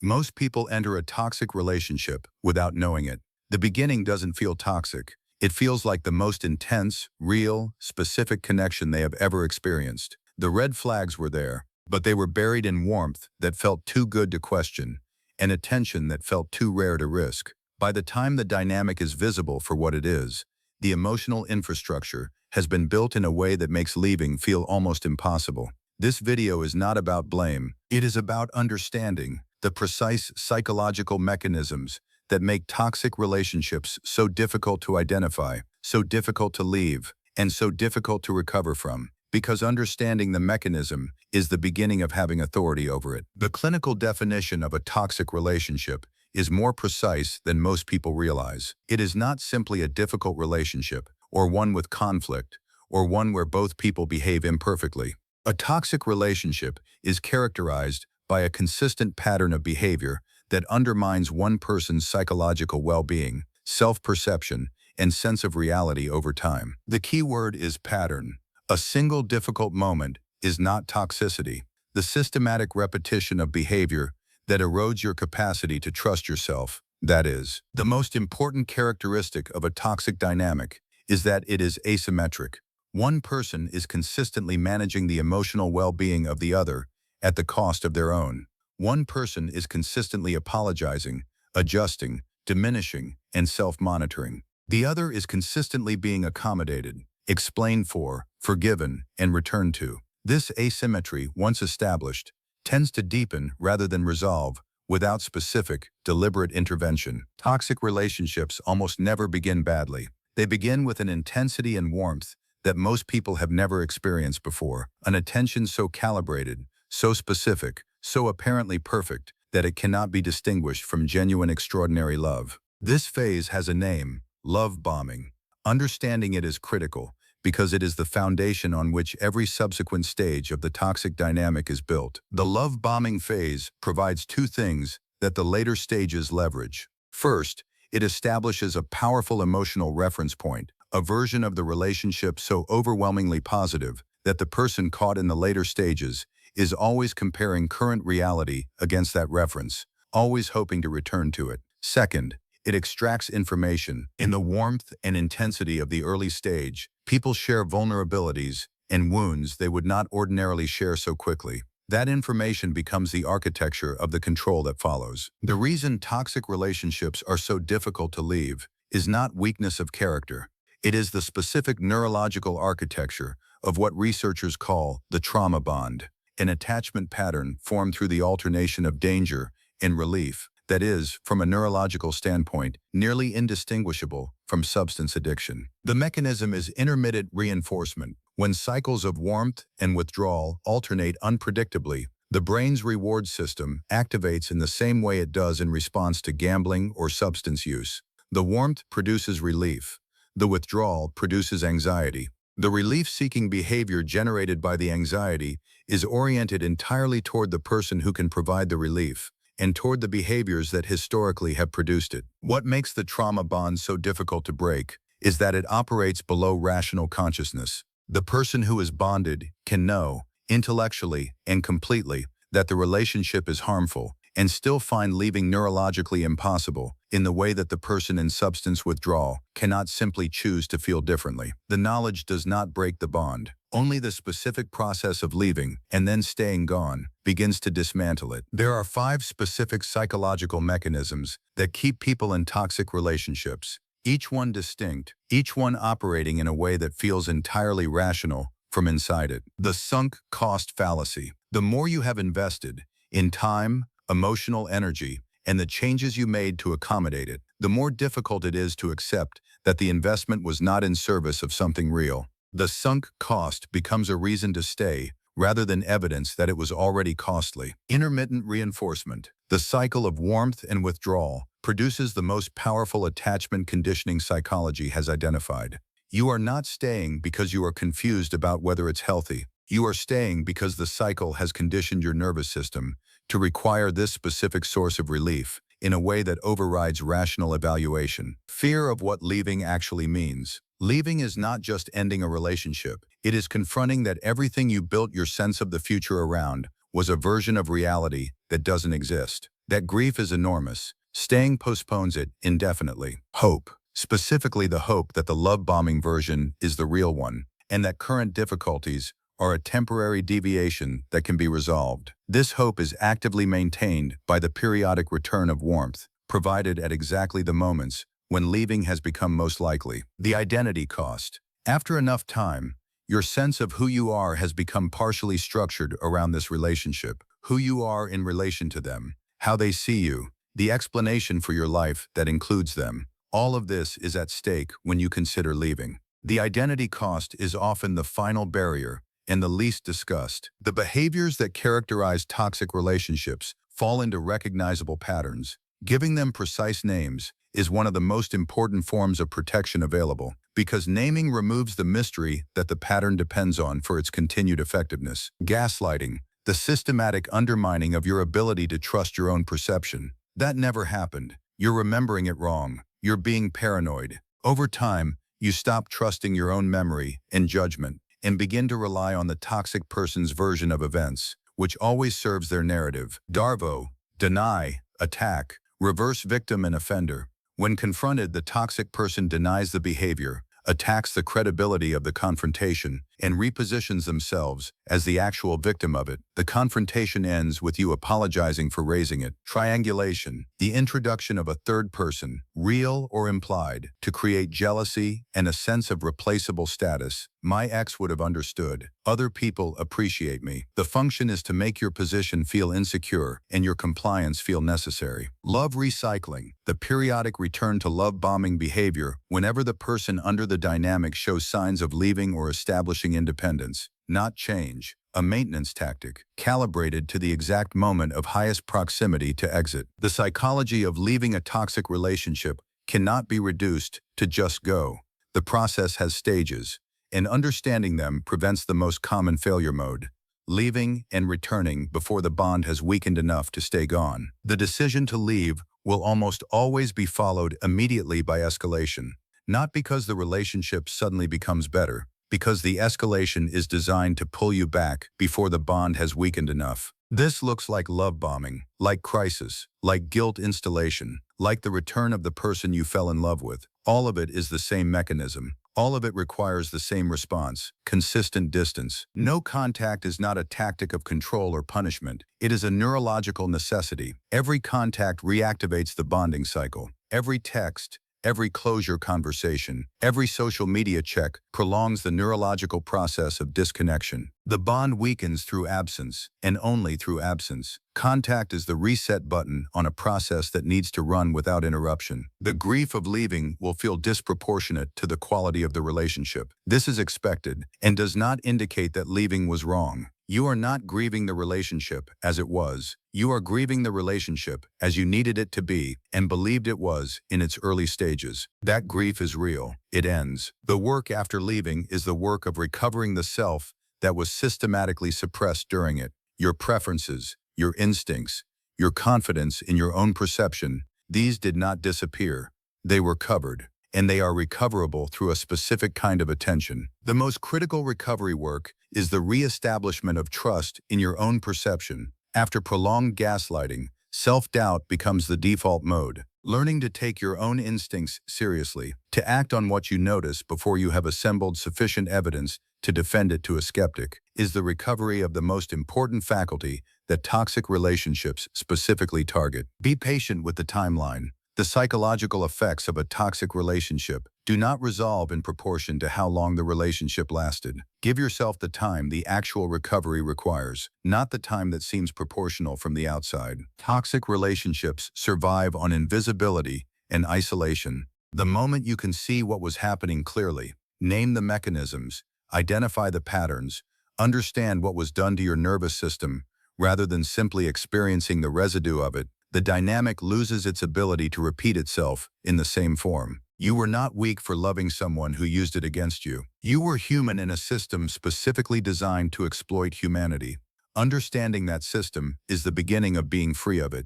Most people enter a toxic relationship without knowing it. The beginning doesn't feel toxic. It feels like the most intense, real, specific connection they have ever experienced. The red flags were there, but they were buried in warmth that felt too good to question, and attention that felt too rare to risk. By the time the dynamic is visible for what it is, the emotional infrastructure has been built in a way that makes leaving feel almost impossible. This video is not about blame. It is about understanding the precise psychological mechanisms that make toxic relationships so difficult to identify, so difficult to leave, and so difficult to recover from. Because understanding the mechanism is the beginning of having authority over it. The clinical definition of a toxic relationship is more precise than most people realize. It is not simply a difficult relationship, or one with conflict, or one where both people behave imperfectly. A toxic relationship is characterized by a consistent pattern of behavior that undermines one person's psychological well-being, self-perception, and sense of reality over time. The key word is pattern. A single difficult moment is not toxicity. The systematic repetition of behavior that erodes your capacity to trust yourself, that is. The most important characteristic of a toxic dynamic is that it is asymmetric. One person is consistently managing the emotional well-being of the other at the cost of their own. One person is consistently apologizing, adjusting, diminishing, and self-monitoring. The other is consistently being accommodated, explained for, forgiven, and returned to. This asymmetry, once established, tends to deepen rather than resolve without specific, deliberate intervention. Toxic relationships almost never begin badly. They begin with an intensity and warmth that most people have never experienced before, an attention so calibrated, so specific, so apparently perfect that it cannot be distinguished from genuine extraordinary love. This phase has a name: love bombing. Understanding it is critical because it is the foundation on which every subsequent stage of the toxic dynamic is built. The love bombing phase provides two things that the later stages leverage. First, it establishes a powerful emotional reference point, a version of the relationship so overwhelmingly positive that the person caught in the later stages is always comparing current reality against that reference, always hoping to return to it. Second, it extracts information. In the warmth and intensity of the early stage, people share vulnerabilities and wounds they would not ordinarily share so quickly. That information becomes the architecture of the control that follows. The reason toxic relationships are so difficult to leave is not weakness of character. It is the specific neurological architecture of what researchers call the trauma bond, an attachment pattern formed through the alternation of danger and relief that is, from a neurological standpoint, nearly indistinguishable from substance addiction. The mechanism is intermittent reinforcement. When cycles of warmth and withdrawal alternate unpredictably, the brain's reward system activates in the same way it does in response to gambling or substance use. The warmth produces relief. The withdrawal produces anxiety. The relief-seeking behavior generated by the anxiety is oriented entirely toward the person who can provide the relief, and toward the behaviors that historically have produced it. What makes the trauma bond so difficult to break is that it operates below rational consciousness. The person who is bonded can know, intellectually and completely, that the relationship is harmful, and still find leaving neurologically impossible, in the way that the person in substance withdrawal cannot simply choose to feel differently. The knowledge does not break the bond. Only the specific process of leaving, and then staying gone, begins to dismantle it. There are 5 specific psychological mechanisms that keep people in toxic relationships, each one distinct, each one operating in a way that feels entirely rational from inside it. The sunk cost fallacy. The more you have invested in time, emotional energy, and the changes you made to accommodate it, the more difficult it is to accept that the investment was not in service of something real. The sunk cost becomes a reason to stay rather than evidence that it was already costly. Intermittent reinforcement. The cycle of warmth and withdrawal produces the most powerful attachment conditioning psychology has identified. You are not staying because you are confused about whether it's healthy. You are staying because the cycle has conditioned your nervous system to require this specific source of relief in a way that overrides rational evaluation. Fear of what leaving actually means. Leaving is not just ending a relationship. It is confronting that everything you built your sense of the future around was a version of reality that doesn't exist. That grief is enormous. Staying postpones it indefinitely. Hope. Specifically the hope that the love-bombing version is the real one, and that current difficulties are a temporary deviation that can be resolved. This hope is actively maintained by the periodic return of warmth, provided at exactly the moments when leaving has become most likely. The identity cost. After enough time, your sense of who you are has become partially structured around this relationship, who you are in relation to them, how they see you, the explanation for your life that includes them. All of this is at stake when you consider leaving. The identity cost is often the final barrier and the least discussed. The behaviors that characterize toxic relationships fall into recognizable patterns. Giving them precise names is one of the most important forms of protection available, because naming removes the mystery that the pattern depends on for its continued effectiveness. Gaslighting, the systematic undermining of your ability to trust your own perception. That never happened. You're remembering it wrong. You're being paranoid. Over time, you stop trusting your own memory and judgment and begin to rely on the toxic person's version of events, which always serves their narrative. Darvo, deny, attack, reverse victim and offender. When confronted, the toxic person denies the behavior, attacks the credibility of the confrontation, and repositions themselves as the actual victim of it. The confrontation ends with you apologizing for raising it. Triangulation, the introduction of a third person, real or implied, to create jealousy and a sense of replaceable status. My ex would have understood. Other people appreciate me. The function is to make your position feel insecure and your compliance feel necessary. Love recycling, the periodic return to love-bombing behavior whenever the person under the dynamic shows signs of leaving or establishing independence, not change. A maintenance tactic, calibrated to the exact moment of highest proximity to exit. The psychology of leaving a toxic relationship cannot be reduced to just go. The process has stages, and understanding them prevents the most common failure mode, leaving and returning before the bond has weakened enough to stay gone. The decision to leave will almost always be followed immediately by escalation, not because the relationship suddenly becomes better, because the escalation is designed to pull you back before the bond has weakened enough. This looks like love bombing, like crisis, like guilt installation, like the return of the person you fell in love with. All of it is the same mechanism. All of it requires the same response, consistent distance. No contact is not a tactic of control or punishment. It is a neurological necessity. Every contact reactivates the bonding cycle. Every text, every closure conversation, every social media check prolongs the neurological process of disconnection. The bond weakens through absence, and only through absence. Contact is the reset button on a process that needs to run without interruption. The grief of leaving will feel disproportionate to the quality of the relationship. This is expected and does not indicate that leaving was wrong. You are not grieving the relationship as it was. You are grieving the relationship as you needed it to be and believed it was in its early stages. That grief is real. It ends. The work after leaving is the work of recovering the self that was systematically suppressed during it. Your preferences, your instincts, your confidence in your own perception, these did not disappear. They were covered, and they are recoverable through a specific kind of attention. The most critical recovery work is the re-establishment of trust in your own perception. After prolonged gaslighting, self-doubt becomes the default mode. Learning to take your own instincts seriously, to act on what you notice before you have assembled sufficient evidence to defend it to a skeptic, is the recovery of the most important faculty that toxic relationships specifically target. Be patient with the timeline. The psychological effects of a toxic relationship do not resolve in proportion to how long the relationship lasted. Give yourself the time the actual recovery requires, not the time that seems proportional from the outside. Toxic relationships survive on invisibility and isolation. The moment you can see what was happening clearly, name the mechanisms, identify the patterns, understand what was done to your nervous system, rather than simply experiencing the residue of it, the dynamic loses its ability to repeat itself in the same form. You were not weak for loving someone who used it against you. You were human in a system specifically designed to exploit humanity. Understanding that system is the beginning of being free of it.